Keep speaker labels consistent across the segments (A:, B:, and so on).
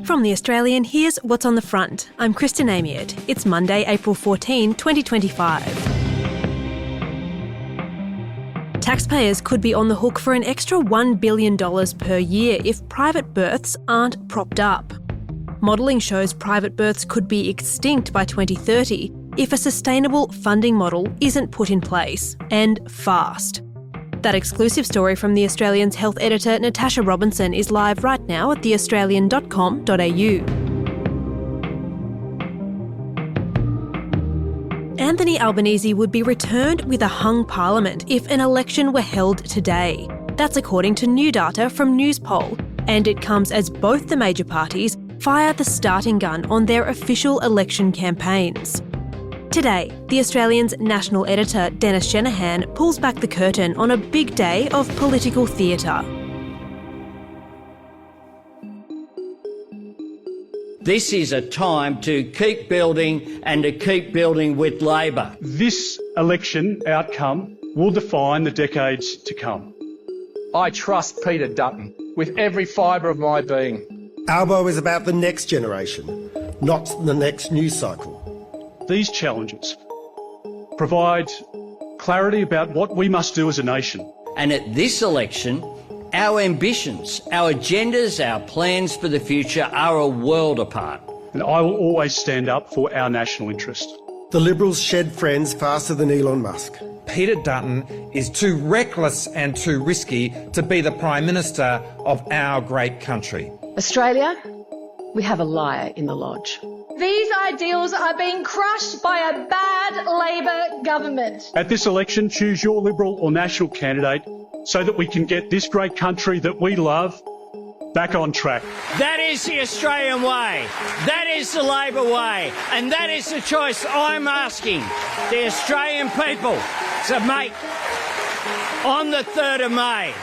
A: From The Australian, here's what's on the front. I'm Kristen Amiet. It's Monday, April 14, 2025. Taxpayers could be on the hook for an extra $1 billion per year if private births aren't propped up. Modelling shows private births could be extinct by 2030 if a sustainable funding model isn't put in place, and fast. That exclusive story from The Australian's health editor Natasha Robinson is live right now at theaustralian.com.au. Anthony Albanese would be returned with a hung parliament if an election were held today. That's according to new data from Newspoll, and it comes as both the major parties fire the starting gun on their official election campaigns. Today, The Australian's national editor, Dennis Shanahan, pulls back the curtain on a big day of political theatre.
B: This is a time to keep building and to keep building with Labor.
C: This election outcome will define the decades to come.
D: I trust Peter Dutton with every fibre of my being.
E: Albo is about the next generation, not the next news cycle.
C: These challenges provide clarity about what we must do as a nation.
B: And at this election, our ambitions, our agendas, our plans for the future are a world apart.
C: And I will always stand up for our national interest.
E: The Liberals shed friends faster than Elon Musk.
F: Peter Dutton is too reckless and too risky to be the Prime Minister of our great country.
G: Australia, we have a liar in the lodge.
H: These ideals are being crushed by a bad Labor government.
C: At this election, choose your Liberal or National candidate so that we can get this great country that we love back on track.
B: That is the Australian way. That is the Labor way. And that is the choice I'm asking the Australian people to make on the 3rd of May.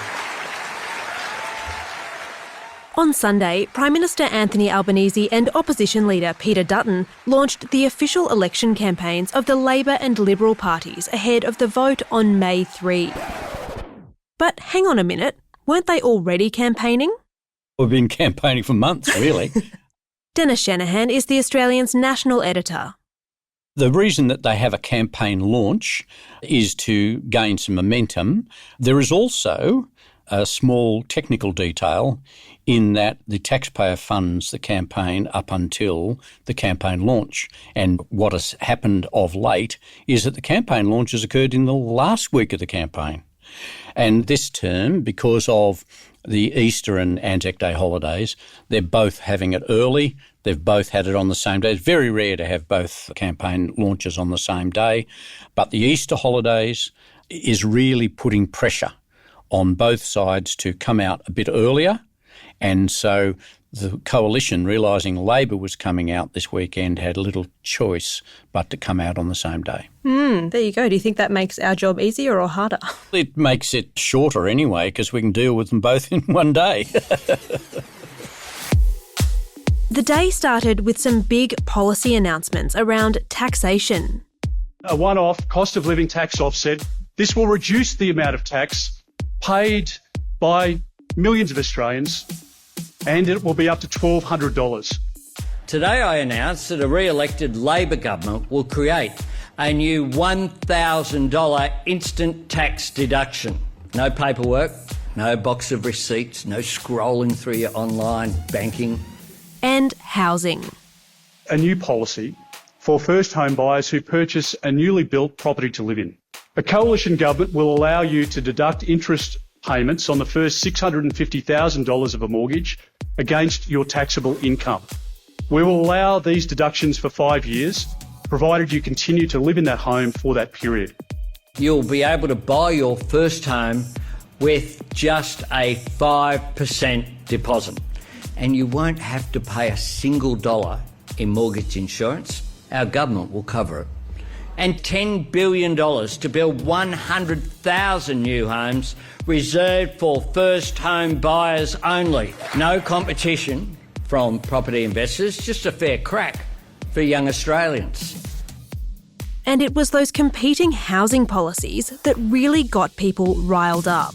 A: On Sunday, Prime Minister Anthony Albanese and opposition leader Peter Dutton launched the official election campaigns of the Labor and Liberal parties ahead of the vote on May 3. But hang on a minute, weren't they already campaigning?
I: We've been campaigning for months, really.
A: Dennis Shanahan is The Australian's national editor.
I: The reason that they have a campaign launch is to gain some momentum. There is also a small technical detail in that the taxpayer funds the campaign up until the campaign launch. And what has happened of late is that the campaign launch has occurred in the last week of the campaign. And this term, because of the Easter and Anzac Day holidays, they're both having it early. They've both had it on the same day. It's very rare to have both campaign launches on the same day. But the Easter holidays is really putting pressure on both sides to come out a bit earlier. And so the coalition, realising Labor was coming out this weekend, had little choice but to come out on the same day.
A: There you go. Do you think that makes our job easier or harder?
I: It makes it shorter anyway, because we can deal with them both in one day.
A: The day started with some big policy announcements around taxation.
C: A one-off cost of living tax offset. This will reduce the amount of tax paid by millions of Australians, and it will be up to $1,200.
B: Today I announced that a re-elected Labor government will create a new $1,000 instant tax deduction. No paperwork, no box of receipts, no scrolling through your online banking.
A: And housing.
C: A new policy for first home buyers who purchase a newly built property to live in. A coalition government will allow you to deduct interest payments on the first $650,000 of a mortgage against your taxable income. We will allow these deductions for 5 years, provided you continue to live in that home for that period.
B: You'll be able to buy your first home with just a 5% deposit, and you won't have to pay a single dollar in mortgage insurance. Our government will cover it. And $10 billion to build 100,000 new homes reserved for first home buyers only. No competition from property investors, just a fair crack for young Australians.
A: And it was those competing housing policies that really got people riled up.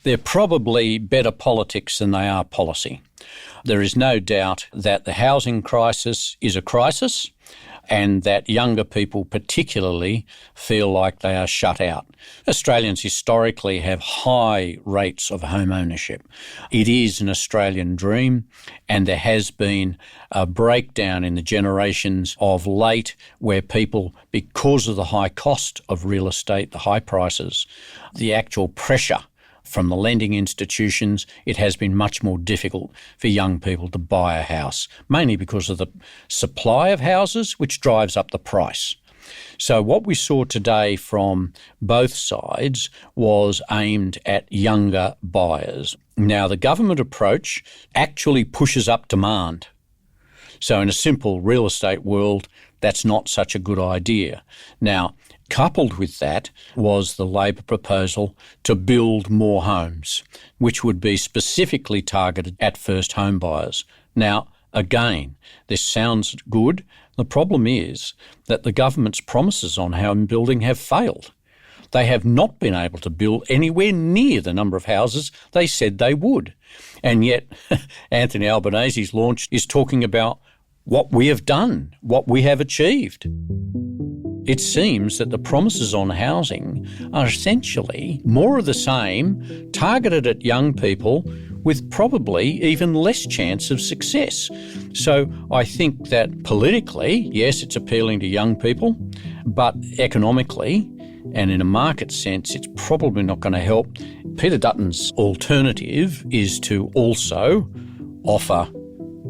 I: They're probably better politics than they are policy. There is no doubt that the housing crisis is a crisis and that younger people particularly feel like they are shut out. Australians historically have high rates of home ownership. It is an Australian dream, and there has been a breakdown in the generations of late where people, because of the high cost of real estate, the high prices, the actual pressure from the lending institutions, it has been much more difficult for young people to buy a house, mainly because of the supply of houses, which drives up the price. So what we saw today from both sides was aimed at younger buyers. Now, the government approach actually pushes up demand. So in a simple real estate world, that's not such a good idea. Now, coupled with that was the Labor proposal to build more homes, which would be specifically targeted at first home buyers. Now, again, this sounds good. The problem is that the government's promises on home building have failed. They have not been able to build anywhere near the number of houses they said they would. And yet Anthony Albanese's launch is talking about what we have done, what we have achieved. It seems that the promises on housing are essentially more of the same, targeted at young people with probably even less chance of success. So I think that politically, yes, it's appealing to young people, but economically and in a market sense, it's probably not going to help. Peter Dutton's alternative is to also offer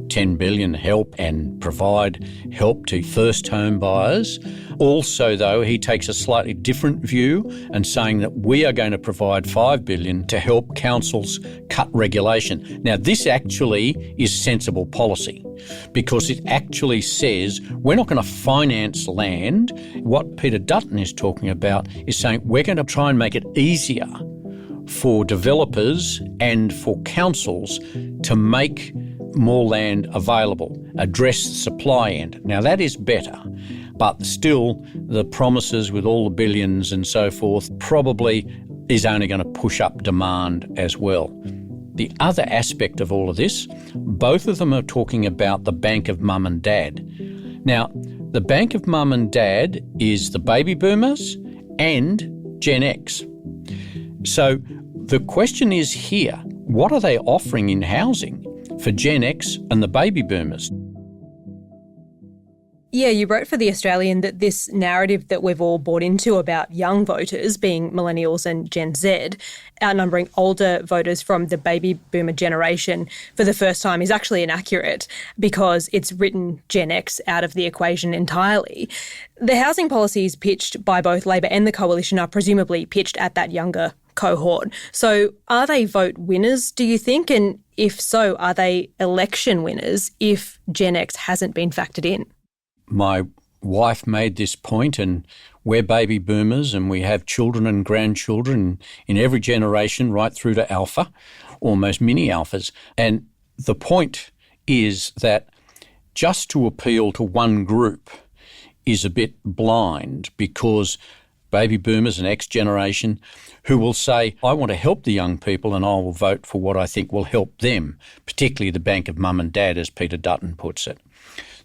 I: $10 billion help and provide help to first home buyers. Also, though, he takes a slightly different view and saying that we are going to provide $5 billion to help councils cut regulation. Now, this actually is sensible policy because it actually says we're not going to finance land. What Peter Dutton is talking about is saying we're going to try and make it easier for developers and for councils to make more land available, address the supply end. Now that is better, but still the promises with all the billions and so forth probably is only going to push up demand as well. The other aspect of all of this, both of them are talking about the bank of mum and dad. Now, the bank of mum and dad is the baby boomers and Gen X. So the question is here, what are they offering in housing for Gen X and the baby boomers?
A: Yeah, you wrote for The Australian that this narrative that we've all bought into about young voters, being millennials and Gen Z, outnumbering older voters from the baby boomer generation for the first time is actually inaccurate because it's written Gen X out of the equation entirely. The housing policies pitched by both Labor and the Coalition are presumably pitched at that younger cohort. So are they vote winners, do you think? And if so, are they election winners if Gen X hasn't been factored in?
I: My wife made this point, and we're baby boomers and we have children and grandchildren in every generation right through to alpha, almost mini alphas. And the point is that just to appeal to one group is a bit blind, because baby boomers and X generation who will say, I want to help the young people and I will vote for what I think will help them, particularly the bank of mum and dad, as Peter Dutton puts it.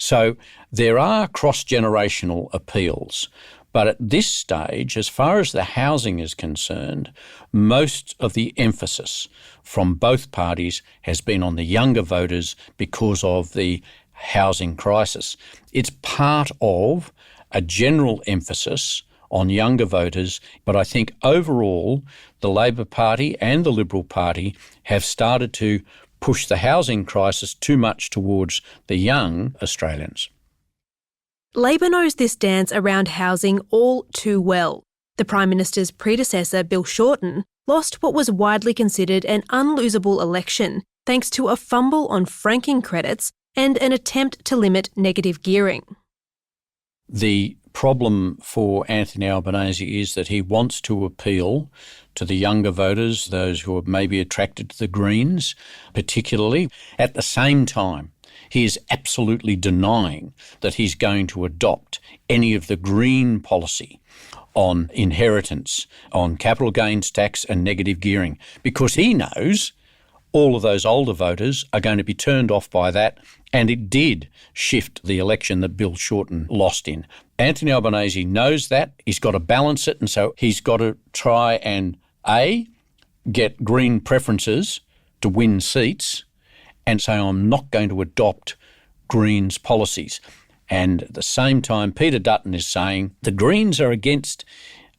I: So there are cross-generational appeals, but at this stage, as far as the housing is concerned, most of the emphasis from both parties has been on the younger voters because of the housing crisis. It's part of a general emphasis on younger voters, but I think overall the Labor Party and the Liberal Party have started to push the housing crisis too much towards the young Australians.
A: Labor knows this dance around housing all too well. The Prime Minister's predecessor, Bill Shorten, lost what was widely considered an unlosable election thanks to a fumble on franking credits and an attempt to limit negative gearing.
I: The problem for Anthony Albanese is that he wants to appeal to the younger voters, those who are maybe attracted to the Greens particularly. At the same time, he is absolutely denying that he's going to adopt any of the Green policy on inheritance, on capital gains tax and negative gearing, because he knows all of those older voters are going to be turned off by that, and it did shift the election that Bill Shorten lost in. Anthony Albanese knows that. He's got to balance it, and so he's got to try and, A, get Green preferences to win seats and say, I'm not going to adopt Greens policies. And at the same time, Peter Dutton is saying the Greens are against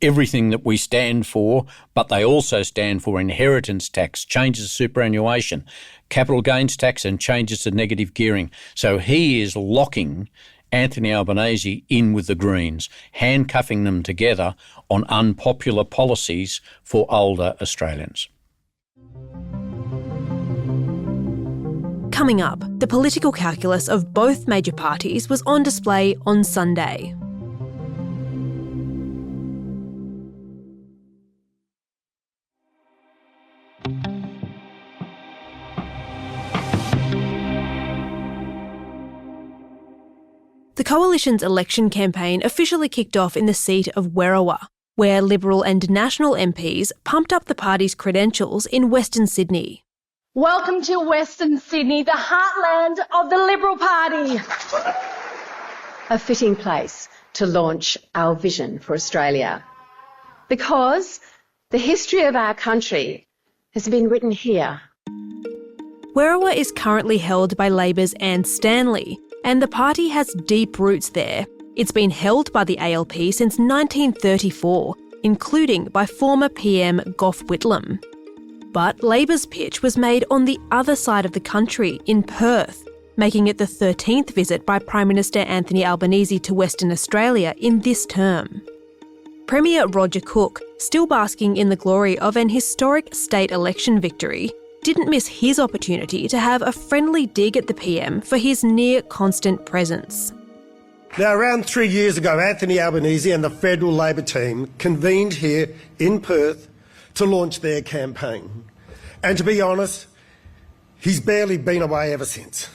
I: everything that we stand for, but they also stand for inheritance tax, changes to superannuation, capital gains tax and changes to negative gearing. So he is locking Anthony Albanese in with the Greens, handcuffing them together on unpopular policies for older Australians.
A: Coming up, the political calculus of both major parties was on display on Sunday. The Coalition's election campaign officially kicked off in the seat of Werriwa, where Liberal and National MPs pumped up the party's credentials in Western Sydney.
H: Welcome to Western Sydney, the heartland of the Liberal Party.
G: A fitting place to launch our vision for Australia. Because the history of our country has been written here.
A: Werriwa is currently held by Labor's Anne Stanley, and the party has deep roots there. It's been held by the ALP since 1934, including by former PM Gough Whitlam. But Labor's pitch was made on the other side of the country, in Perth, making it the 13th visit by Prime Minister Anthony Albanese to Western Australia in this term. Premier Roger Cook, still basking in the glory of an historic state election victory, didn't miss his opportunity to have a friendly dig at the PM for his near-constant presence.
E: Now, around 3 years ago, Anthony Albanese and the federal Labor team convened here in Perth to launch their campaign. And to be honest, he's barely been away ever since.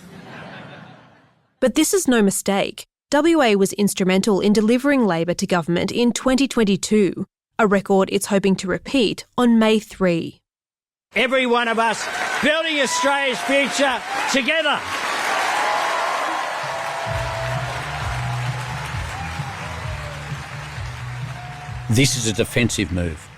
A: But this is no mistake. WA was instrumental in delivering Labor to government in 2022, a record it's hoping to repeat on May 3.
B: Every one of us building Australia's future together.
I: This is a defensive move.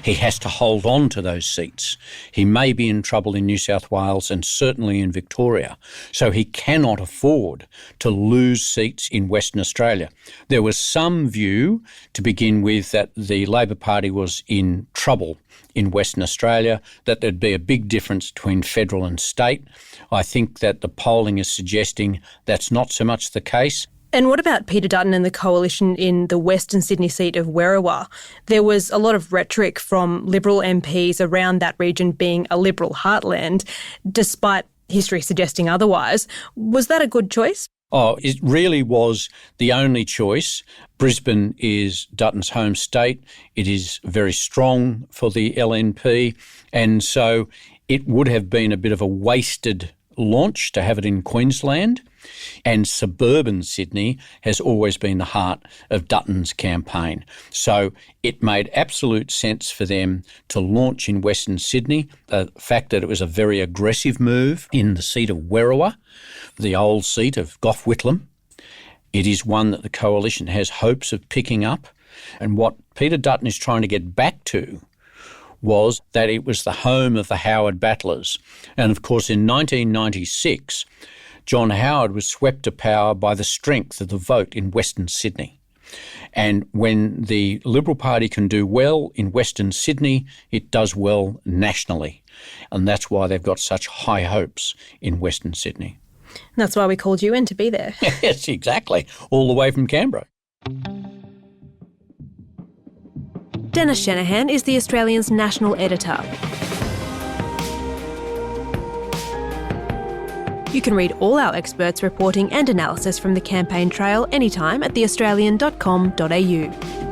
I: He has to hold on to those seats. He may be in trouble in New South Wales and certainly in Victoria, so he cannot afford to lose seats in Western Australia. There was some view to begin with that the Labor Party was in trouble in Western Australia, that there'd be a big difference between federal and state. I think that the polling is suggesting that's not so much the case.
A: And what about Peter Dutton and the Coalition in the Western Sydney seat of Werriwa? There was a lot of rhetoric from Liberal MPs around that region being a Liberal heartland, despite history suggesting otherwise. Was that a good choice?
I: Oh, it really was the only choice. Brisbane is Dutton's home state. It is very strong for the LNP, and so it would have been a bit of a wasted launch to have it in Queensland. And suburban Sydney has always been the heart of Dutton's campaign. So it made absolute sense for them to launch in Western Sydney. The fact that it was a very aggressive move in the seat of Werriwa, the old seat of Gough Whitlam, it is one that the Coalition has hopes of picking up. And what Peter Dutton is trying to get back to was that it was the home of the Howard battlers. And of course, in 1996, John Howard was swept to power by the strength of the vote in Western Sydney. And when the Liberal Party can do well in Western Sydney, it does well nationally. And that's why they've got such high hopes in Western Sydney.
A: That's why we called you in to be there.
I: Yes, exactly. All the way from Canberra.
A: Dennis Shanahan is the Australian's national editor. You can read all our experts' reporting and analysis from the campaign trail anytime at theaustralian.com.au.